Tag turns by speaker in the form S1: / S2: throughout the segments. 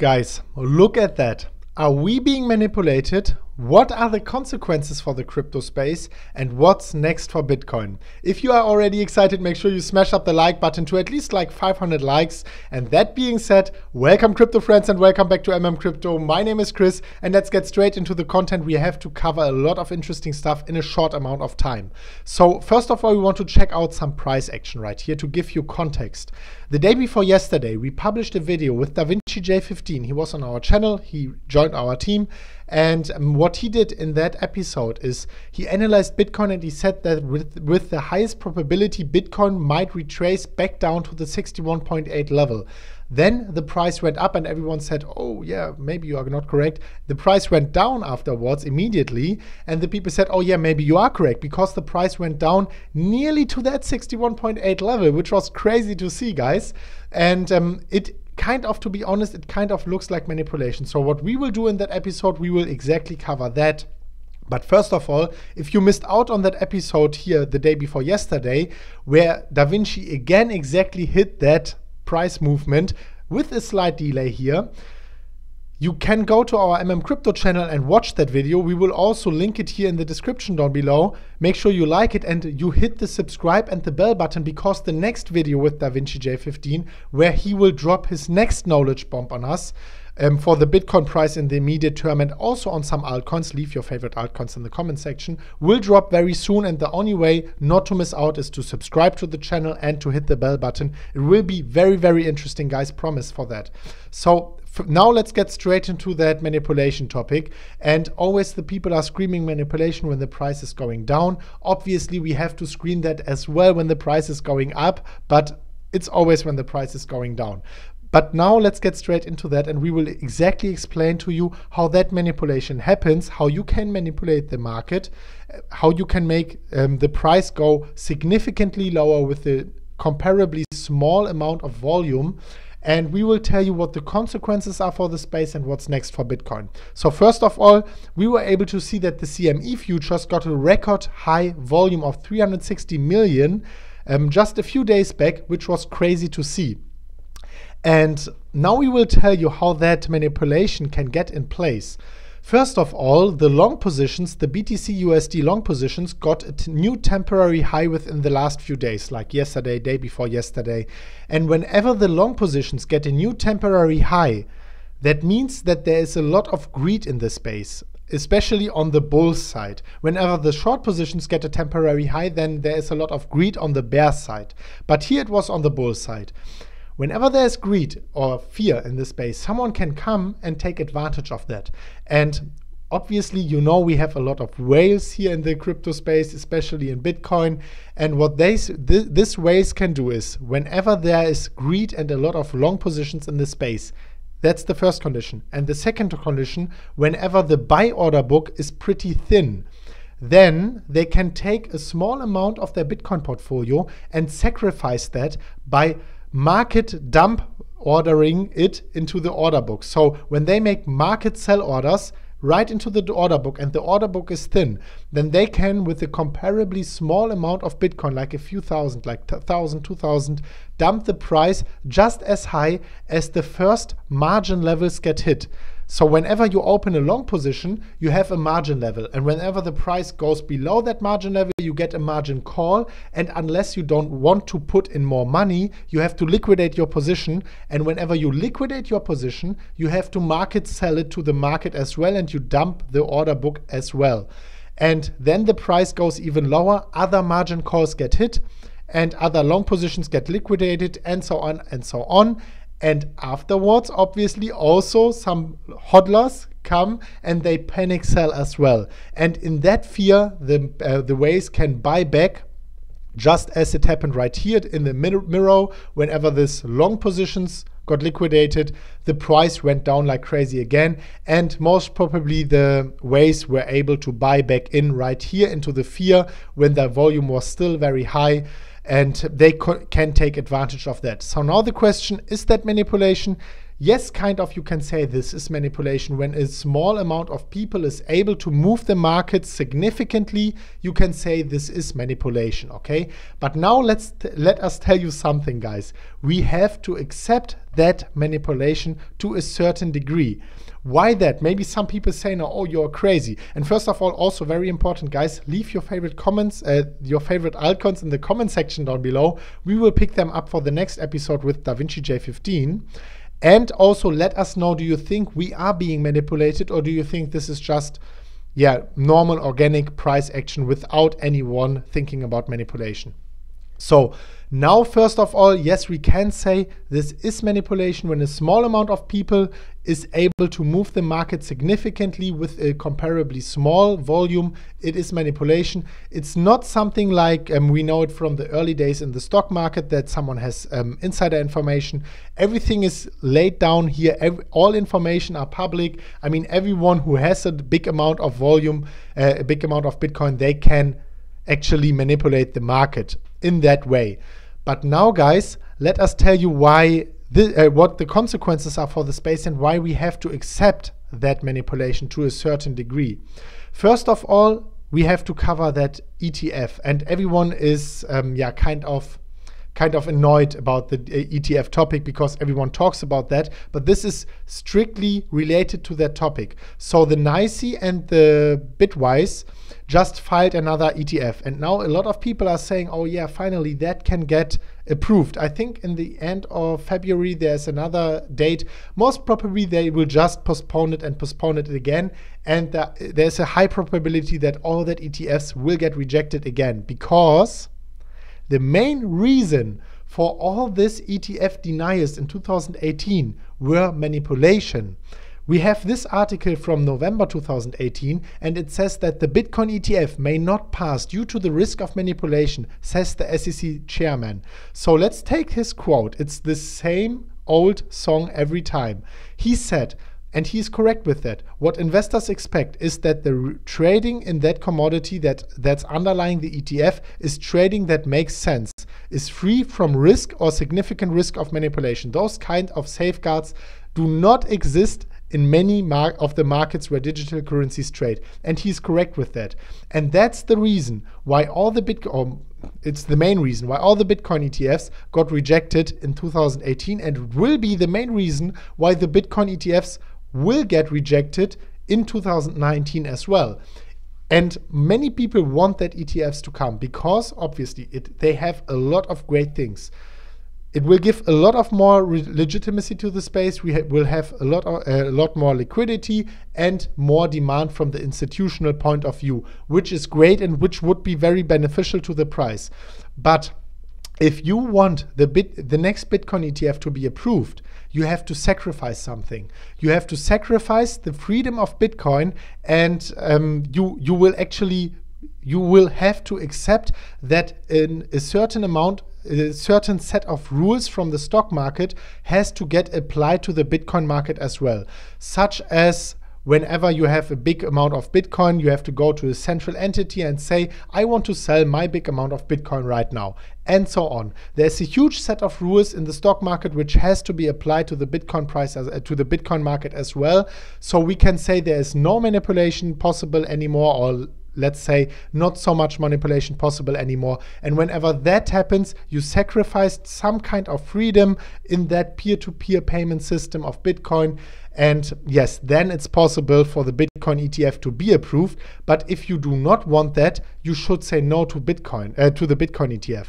S1: Guys, look at that. Are we being manipulated? What are the consequences for the crypto space? And what's next for Bitcoin? If you are already excited, make sure you smash up the like button to at least like 500 likes. And that being said, welcome crypto friends and welcome back to MMCrypto. My name is Chris and let's get straight into the content. We have to cover a lot of interesting stuff in a short amount of time. So first of all, we want to check out some price action right here to give you context. The day before yesterday, we published a video with DaVinci 15. He was on our channel, he joined our team. And what he did in that episode is he analyzed Bitcoin and he said that with the highest probability, Bitcoin might retrace back down to the 61.8 level. Then the price went up and everyone said, oh yeah, maybe you are not correct. The price went down afterwards immediately. And the people said, oh yeah, maybe you are correct, because the price went down nearly to that 61.8 level, which was crazy to see, guys. And to be honest, it kind of looks like manipulation. So what we will do in that episode, we will exactly cover that. But first of all, if you missed out on that episode here the day before yesterday, where DaVinci again exactly hit that price movement with a slight delay here, you can go to our MMCrypto channel and watch that video. We will also link it here in the description down below. Make sure you like it and you hit the subscribe and the bell button, because the next video with DaVinci 15, where he will drop his next knowledge bomb on us for the Bitcoin price in the immediate term and also on some altcoins, leave your favorite altcoins in the comment section, will drop very soon. And the only way not to miss out is to subscribe to the channel and to hit the bell button. It will be very, very interesting, guys, promise for that. So now let's get straight into that manipulation topic. And always the people are screaming manipulation when the price is going down. Obviously, we have to scream that as well when the price is going up, but it's always when the price is going down. But now let's get straight into that, and we will exactly explain to you how that manipulation happens, how you can manipulate the market, how you can make the price go significantly lower with a comparably small amount of volume. And we will tell you what the consequences are for the space and what's next for Bitcoin. So first of all, we were able to see that the CME futures got a record high volume of 360 million just a few days back, which was crazy to see. And now we will tell you how that manipulation can get in place. First of all, the long positions, the BTC USD long positions, got a new temporary high within the last few days, like yesterday, day before yesterday. And whenever the long positions get a new temporary high, that means that there is a lot of greed in the space, especially on the bull side. Whenever the short positions get a temporary high, then there is a lot of greed on the bear side. But here it was on the bull side. Whenever there's greed or fear in the space, someone can come and take advantage of that. And obviously, you know, we have a lot of whales here in the crypto space, especially in Bitcoin. And what this whales can do is, whenever there is greed and a lot of long positions in the space, that's the first condition. And the second condition, whenever the buy order book is pretty thin, then they can take a small amount of their Bitcoin portfolio and sacrifice that by market dump ordering it into the order book. So when they make market sell orders right into the order book and the order book is thin, then they can, with a comparably small amount of Bitcoin, like a few thousand, like 1,000, 2,000, dump the price just as high as the first margin levels get hit. So whenever you open a long position, you have a margin level. And whenever the price goes below that margin level, you get a margin call. And unless you don't want to put in more money, you have to liquidate your position. And whenever you liquidate your position, you have to market sell it to the market as well. And you dump the order book as well. And then the price goes even lower. Other margin calls get hit and other long positions get liquidated, and so on and so on. And afterwards, obviously, also some hodlers come and they panic sell as well. And in that fear, the whales can buy back, just as it happened right here in the mirror. Whenever this long positions got liquidated, the price went down like crazy again. And most probably the whales were able to buy back in right here into the fear when the volume was still very high. And they can take advantage of that. So now the question, is that manipulation? yes, kind of you can say this is manipulation. When a small amount of people is able to move the market significantly, you can say this is manipulation, okay? But now let us tell you something, guys. We have to accept that manipulation to a certain degree. Why that? Maybe some people say, no, oh, you're crazy. And first of all, also very important, guys, leave your favorite comments, your favorite altcoins in the comment section down below. We will pick them up for the next episode with DaVinci J15. And also let us know, do you think we are being manipulated, or do you think this is just, yeah, normal organic price action without anyone thinking about manipulation? So now, first of all, yes, we can say this is manipulation when a small amount of people is able to move the market significantly with a comparably small volume. It is manipulation. It's not something like we know it from the early days in the stock market that someone has insider information. Everything is laid down here. All information are public. I mean, everyone who has a big amount of volume, a big amount of Bitcoin, they can actually manipulate the market in that way. But now, guys, let us tell you why what the consequences are for the space and why we have to accept that manipulation to a certain degree. First of all, we have to cover that ETF, and everyone is kind of annoyed about the ETF topic because everyone talks about that, but this is strictly related to that topic. So the NYSE and the Bitwise just filed another ETF, and now a lot of people are saying, oh yeah, finally that can get approved. I think in the end of February there's another date. Most probably they will just postpone it and postpone it again, and there's a high probability that all that ETFs will get rejected again, because the main reason for all this ETF deniers in 2018 were manipulation. We have this article from November 2018, and it says that the Bitcoin ETF may not pass due to the risk of manipulation, says the SEC chairman. So let's take his quote. It's the same old song every time. He said, and he's correct with that, what investors expect is that the trading in that commodity that's underlying the ETF is trading that makes sense, is free from risk or significant risk of manipulation. Those kind of safeguards do not exist in many of the markets where digital currencies trade. And he's correct with that. And that's the reason why all the it's the main reason why all the Bitcoin ETFs got rejected in 2018, and will be the main reason why the Bitcoin ETFs will get rejected in 2019 as well. And many people want that ETFs to come because obviously they have a lot of great things. It will give a lot of more legitimacy to the space. We will have a lot more liquidity and more demand from the institutional point of view, which is great and which would be very beneficial to the price. But if you want the next Bitcoin ETF to be approved, you have to sacrifice something. You have to sacrifice the freedom of Bitcoin, and you will have to accept that in a certain amount, a certain set of rules from the stock market has to get applied to the Bitcoin market as well, such as whenever you have a big amount of Bitcoin, you have to go to a central entity and say, I want to sell my big amount of Bitcoin right now, and so on. There's a huge set of rules in the stock market which has to be applied to the Bitcoin price, to the Bitcoin market as well. So we can say there is no manipulation possible anymore, or let's say not so much manipulation possible anymore. And whenever that happens, you sacrificed some kind of freedom in that peer-to-peer payment system of Bitcoin. And yes, then it's possible for the Bitcoin ETF to be approved. But if you do not want that, you should say no to Bitcoin, to the Bitcoin ETF.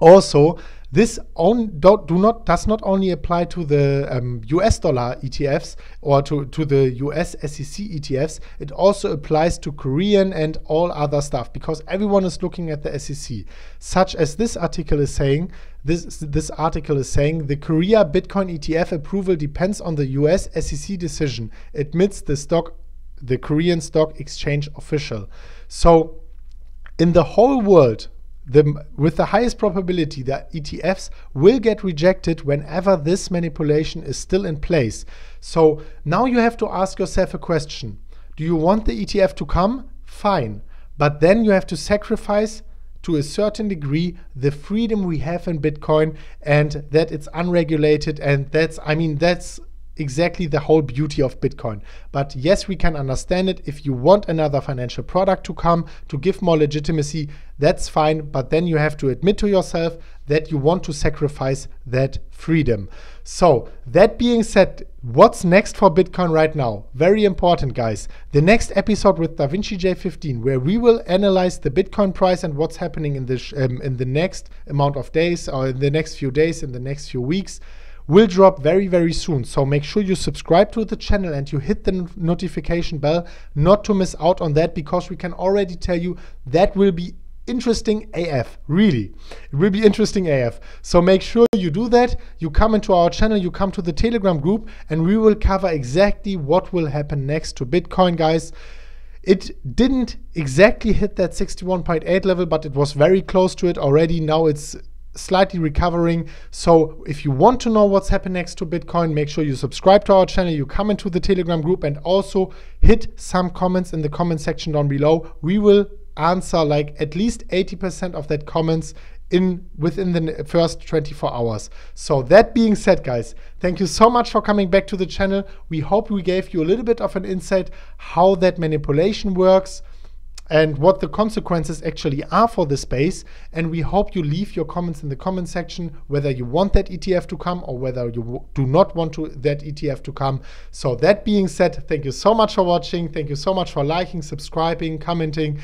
S1: Also, this does not only apply to the US dollar ETFs or to the US SEC ETFs, it also applies to Korean and all other stuff, because everyone is looking at the SEC. Such as this article is saying, this article is saying the Korea Bitcoin ETF approval depends on the US SEC decision, admits the Korean Stock Exchange official. So in the whole world, with the highest probability, the ETFs will get rejected whenever this manipulation is still in place. So now you have to ask yourself a question. Do you want the ETF to come? Fine. But then you have to sacrifice to a certain degree the freedom we have in Bitcoin, and that it's unregulated, and that's exactly the whole beauty of Bitcoin. But yes, we can understand it. If you want another financial product to come to give more legitimacy, that's fine. But then you have to admit to yourself that you want to sacrifice that freedom. So that being said, what's next for Bitcoin right now? Very important, guys. The next episode with DaVinci J15, where we will analyze the Bitcoin price and what's happening in the next amount of days, or in the next few days, in the next few weeks, will drop very, very soon. So make sure you subscribe to the channel and you hit the notification bell not to miss out on that, because we can already tell you that will be interesting AF, really. It will be interesting AF. So make sure you do that. You come into our channel, you come to the Telegram group, and we will cover exactly what will happen next to Bitcoin, guys. It didn't exactly hit that 61.8 level, but it was very close to it already. Now it's slightly recovering. So if you want to know what's happening next to Bitcoin, make sure you subscribe to our channel, you come into the Telegram group, and also hit some comments in the comment section down below. We will answer like at least 80% of that comments within the first 24 hours. So that being said, guys, thank you so much for coming back to the channel. We hope we gave you a little bit of an insight how that manipulation works and what the consequences actually are for the space. And we hope you leave your comments in the comment section, whether you want that ETF to come or whether you do not want that ETF to come. So that being said, thank you so much for watching. Thank you so much for liking, subscribing, commenting.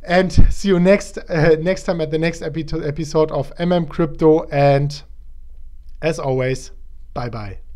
S1: And see you next time at the next episode of MMCrypto. And as always, bye-bye.